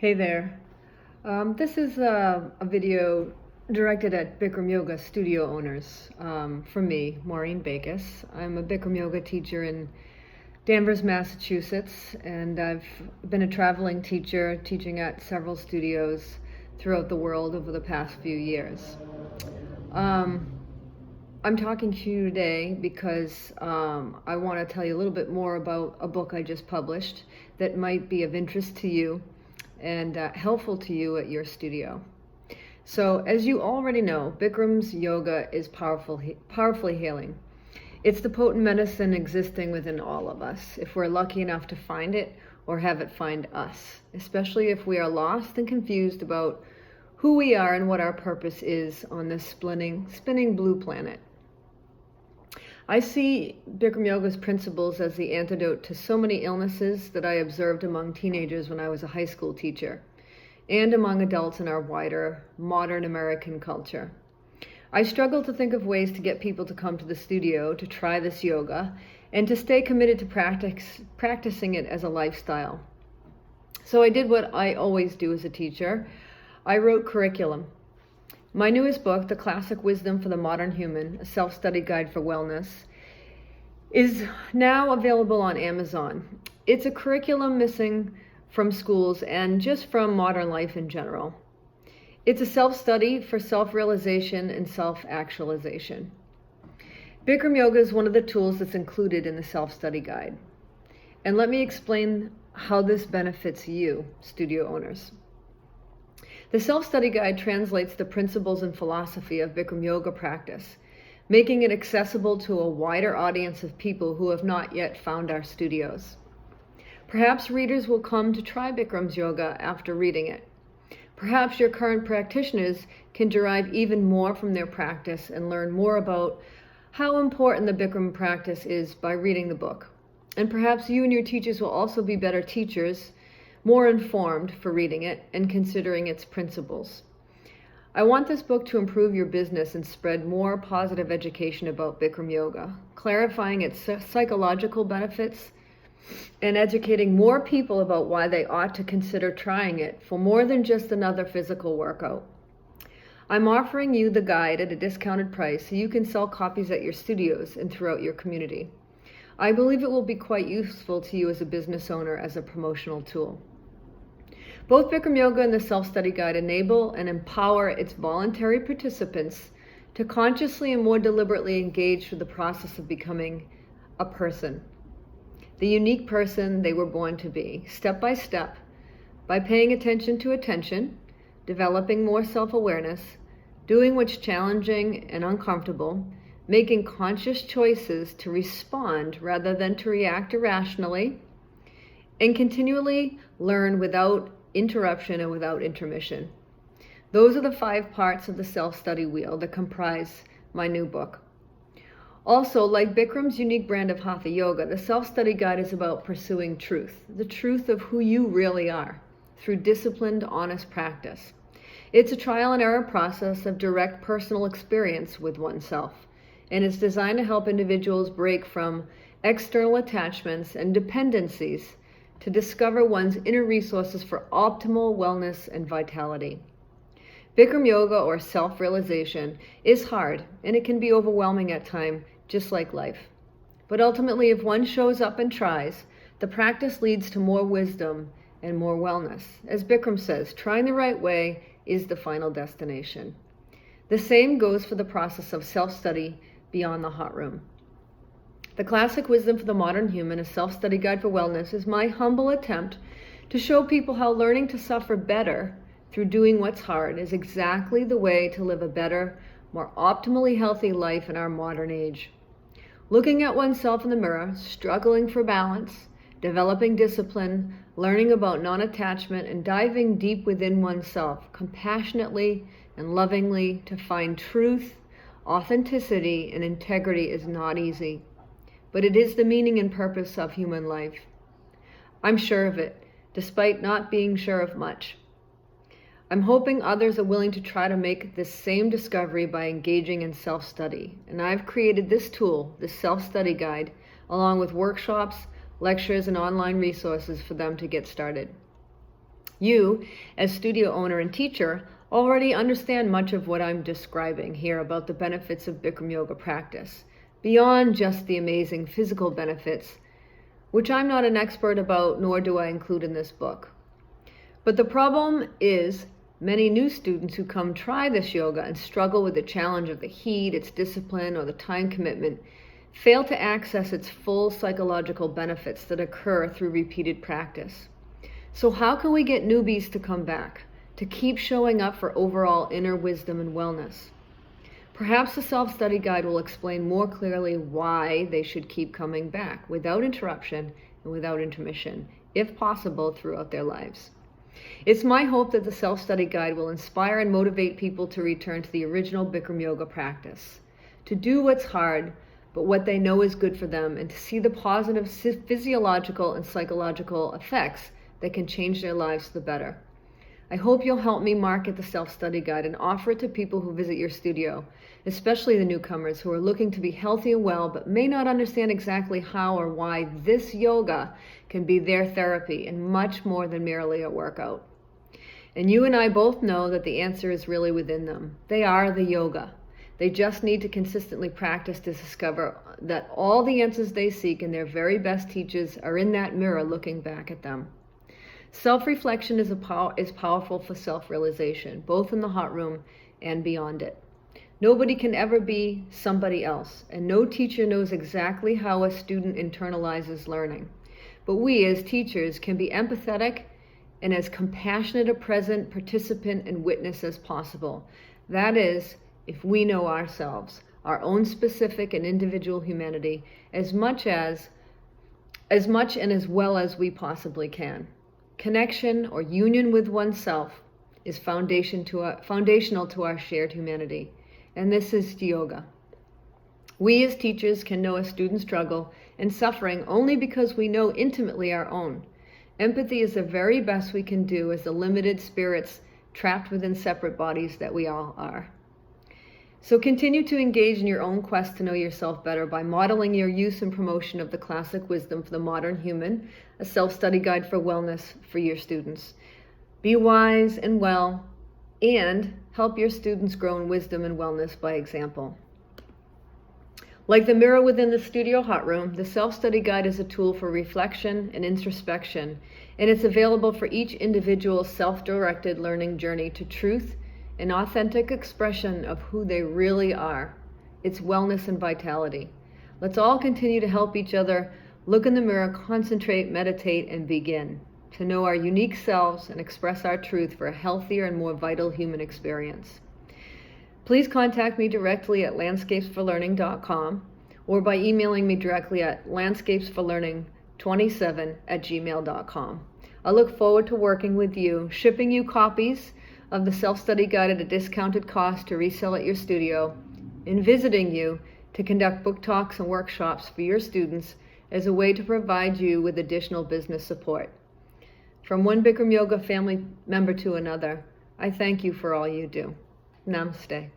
Hey there. This is a video directed at Bikram Yoga studio owners. From me, Maureen Bakis. I'm a Bikram Yoga teacher in Danvers, Massachusetts, and I've been a traveling teacher teaching at several studios throughout the world over the past few years. I'm talking to you today because I want to tell you a little bit more about a book I just published that might be of interest to you and helpful to you at your studio. So, as you already know, Bikram's yoga is powerfully healing. It's the potent medicine existing within all of us, if we're lucky enough to find it or have it find us, especially if we are lost and confused about who we are and what our purpose is on this spinning blue planet. I see Bikram Yoga's principles as the antidote to so many illnesses that I observed among teenagers when I was a high school teacher, and among adults in our wider, modern American culture. I struggle to think of ways to get people to come to the studio to try this yoga and to stay committed to practicing it as a lifestyle. So I did what I always do as a teacher. I wrote curriculum. My newest book, The Classic Wisdom for the Modern Human, a self-study guide for wellness, is now available on Amazon. It's a curriculum missing from schools and just from modern life in general. It's a self-study for self-realization and self-actualization. Bikram Yoga is one of the tools that's included in the self-study guide. And let me explain how this benefits you, studio owners. The self-study guide translates the principles and philosophy of Bikram Yoga practice, making it accessible to a wider audience of people who have not yet found our studios. Perhaps readers will come to try Bikram's yoga after reading it. Perhaps your current practitioners can derive even more from their practice and learn more about how important the Bikram practice is by reading the book. And perhaps you and your teachers will also be better teachers, more informed for reading it and considering its principles. I want this book to improve your business and spread more positive education about Bikram Yoga, clarifying its psychological benefits and educating more people about why they ought to consider trying it for more than just another physical workout. I'm offering you the guide at a discounted price so you can sell copies at your studios and throughout your community. I believe it will be quite useful to you as a business owner as a promotional tool. Both Bikram Yoga and the Self-Study Guide enable and empower its voluntary participants to consciously and more deliberately engage with the process of becoming a person, the unique person they were born to be, step by step, by paying attention to attention, developing more self-awareness, doing what's challenging and uncomfortable, making conscious choices to respond rather than to react irrationally, and continually learn without interruption and without intermission. Those are the 5 parts of the self-study wheel that comprise my new book. Also, like Bikram's unique brand of Hatha Yoga, the self-study guide is about pursuing truth, the truth of who you really are, through disciplined, honest practice. It's a trial and error process of direct personal experience with oneself, and it's designed to help individuals break from external attachments and dependencies to discover one's inner resources for optimal wellness and vitality. Bikram Yoga, or self-realization, is hard, and it can be overwhelming at times, just like life. But ultimately, if one shows up and tries, the practice leads to more wisdom and more wellness. As Bikram says, trying the right way is the final destination. The same goes for the process of self-study beyond the hot room. The Classic Wisdom for the Modern Human, a self-study guide for wellness, is my humble attempt to show people how learning to suffer better through doing what's hard is exactly the way to live a better, more optimally healthy life in our modern age. Looking at oneself in the mirror, struggling for balance, developing discipline, learning about non-attachment, and diving deep within oneself, compassionately and lovingly to find truth, authenticity, and integrity is not easy. But it is the meaning and purpose of human life. I'm sure of it, despite not being sure of much. I'm hoping others are willing to try to make this same discovery by engaging in self-study. And I've created this tool, this self-study guide, along with workshops, lectures, and online resources for them to get started. You, as studio owner and teacher, already understand much of what I'm describing here about the benefits of Bikram yoga practice, beyond just the amazing physical benefits, which I'm not an expert about, nor do I include in this book. But the problem is many new students who come try this yoga and struggle with the challenge of the heat, its discipline, or the time commitment fail to access its full psychological benefits that occur through repeated practice. So how can we get newbies to come back, to keep showing up for overall inner wisdom and wellness? Perhaps the self-study guide will explain more clearly why they should keep coming back without interruption and without intermission, if possible, throughout their lives. It's my hope that the self-study guide will inspire and motivate people to return to the original Bikram yoga practice, to do what's hard, but what they know is good for them, and to see the positive physiological and psychological effects that can change their lives for the better. I hope you'll help me market the self-study guide and offer it to people who visit your studio, especially the newcomers who are looking to be healthy and well, but may not understand exactly how or why this yoga can be their therapy and much more than merely a workout. And you and I both know that the answer is really within them. They are the yoga. They just need to consistently practice to discover that all the answers they seek and their very best teachers are in that mirror looking back at them. Self-reflection is powerful for self-realization, both in the hot room and beyond it. Nobody can ever be somebody else, and no teacher knows exactly how a student internalizes learning. But we, as teachers, can be empathetic and as compassionate a present, participant, and witness as possible. That is, if we know ourselves, our own specific and individual humanity, as much and as well as we possibly can. Connection or union with oneself is foundational to our shared humanity, and this is yoga. We as teachers can know a student's struggle and suffering only because we know intimately our own. Empathy is the very best we can do as the limited spirits trapped within separate bodies that we all are. So continue to engage in your own quest to know yourself better by modeling your use and promotion of the classic wisdom for the modern human, a self-study guide for wellness for your students. Be wise and well, and help your students grow in wisdom and wellness by example. Like the mirror within the studio hot room, the self-study guide is a tool for reflection and introspection, and it's available for each individual's self-directed learning journey to truth, an authentic expression of who they really are. It's wellness and vitality. Let's all continue to help each other look in the mirror, concentrate, meditate, and begin to know our unique selves and express our truth for a healthier and more vital human experience. Please contact me directly at landscapesforlearning.com or by emailing me directly at landscapesforlearning27@gmail.com. I look forward to working with you, shipping you copies of the self-study guide at a discounted cost to resell at your studio, and visiting you to conduct book talks and workshops for your students as a way to provide you with additional business support. From one Bikram Yoga family member to another, I thank you for all you do. Namaste.